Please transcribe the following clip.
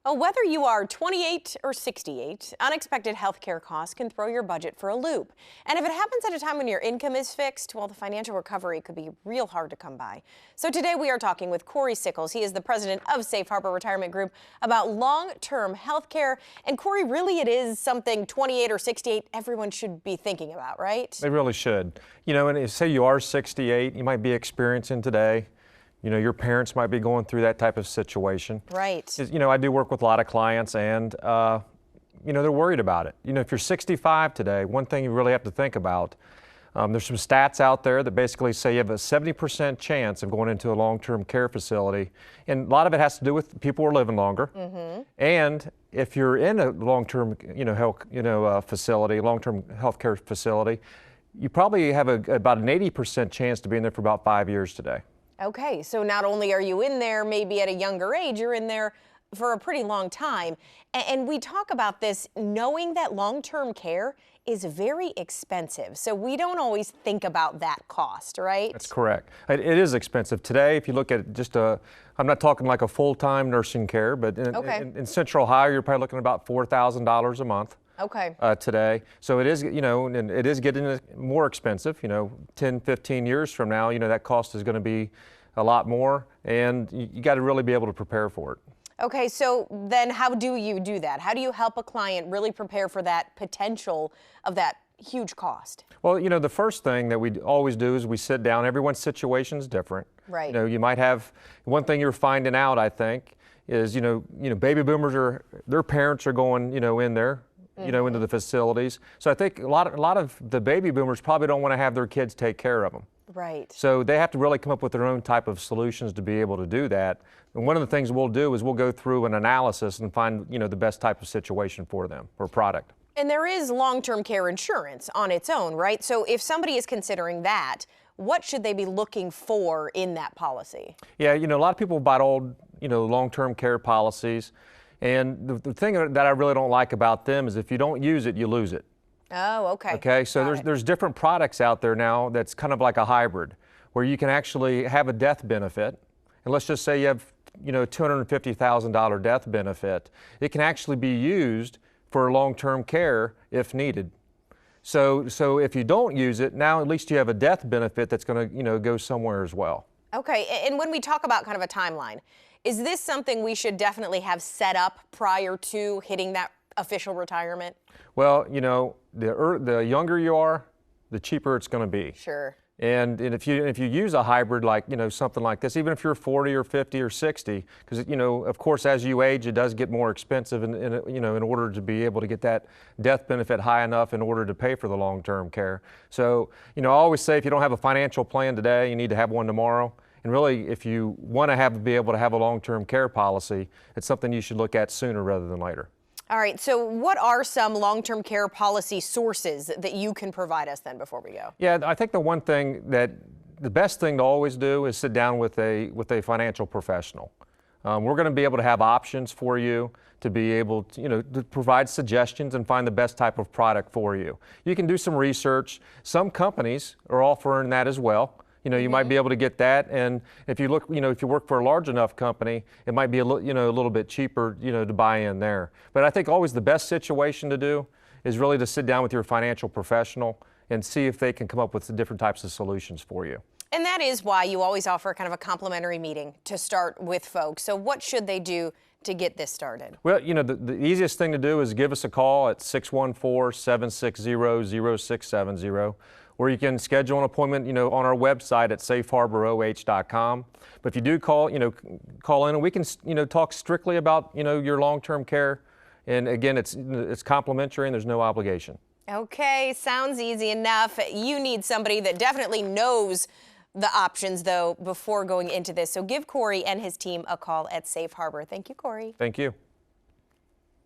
Oh, whether you are 28 or 68, unexpected healthcare costs can throw your budget for a loop. And if it happens at a time when your income is fixed, well, the financial recovery could be real hard to come by. So today we are talking with Cory Sickles. He is the president of Safe Harbor Retirement Group about long-term healthcare. And Cory, really it is something 28 or 68 everyone should be thinking about, right? They really should. You know, and say you are 68, you might be experiencing today. You know, your parents might be going through that type of situation. Right. You know, I do work with a lot of clients and, you know, they're worried about it. You know, if you're 65 today, one thing you really have to think about, there's some stats out there that basically say you have a 70% chance of going into a long-term care facility. And a lot of it has to do with people who are living longer. And if you're in a long-term, facility, long-term health care facility, you probably have about an 80% chance to be in there for about 5 years today. Okay, so not only are you in there maybe at a younger age, you're in there for a pretty long time. And we talk about this knowing that long-term care is very expensive. So we don't always think about that cost, right? That's correct. It is expensive. Today, if you look at just I'm not talking like a full-time nursing care, but in Central Ohio, you're probably looking at about $4,000 a month. Okay. Today. So it is, and it is getting more expensive, 10, 15 years from now, that cost is going to be a lot more, and you got to really be able to prepare for it. Okay, so then how do you do that? How do you help a client really prepare for that potential of that huge cost? Well, the first thing that we always do is we sit down. Everyone's situation is different. Right. You might have, one thing you're finding out, I think, is, baby boomers their parents are going, in there. Into the facilities. So I think a lot of the baby boomers probably don't want to have their kids take care of them. Right. So they have to really come up with their own type of solutions to be able to do that. And one of the things we'll do is we'll go through an analysis and find, the best type of situation for them or product. And there is long-term care insurance on its own, right? So if somebody is considering that, what should they be looking for in that policy? Yeah, a lot of people buy old, long-term care policies. And the thing that I really don't like about them is if you don't use it, you lose it. Oh, okay. Okay, so there's different products out there now that's kind of like a hybrid, where you can actually have a death benefit. And let's just say you have, $250,000 death benefit. It can actually be used for long-term care if needed. So if you don't use it, now at least you have a death benefit that's going to, go somewhere as well. Okay, and when we talk about kind of a timeline, is this something we should definitely have set up prior to hitting that official retirement? Well, the younger you are, the cheaper it's going to be. Sure. And if you use a hybrid like, something like this, even if you're 40 or 50 or 60, because, of course, as you age, it does get more expensive in order to be able to get that death benefit high enough in order to pay for the long-term care. So, I always say if you don't have a financial plan today, you need to have one tomorrow. And really, if you want to be able to have a long-term care policy, it's something you should look at sooner rather than later. All right, so what are some long-term care policy sources that you can provide us then before we go? Yeah, I think the best thing to always do is sit down with a financial professional. We're going to be able to have options for you to be able to, to provide suggestions and find the best type of product for you. You can do some research. Some companies are offering that as well. You might be able to get that, and if you look, if you work for a large enough company, it might be a little bit cheaper, to buy in there. But I think always the best situation to do is really to sit down with your financial professional and see if they can come up with the different types of solutions for you. And that is why you always offer kind of a complimentary meeting to start with folks. So what should they do to get this started? Well, the easiest thing to do is give us a call at 614-760-0670. Or you can schedule an appointment, on our website at safeharboroh.com. But if you do call, call in and we can, talk strictly about, your long-term care. And again, it's complimentary and there's no obligation. Okay, sounds easy enough. You need somebody that definitely knows the options, though, before going into this. So give Cory and his team a call at Safe Harbor. Thank you, Cory. Thank you.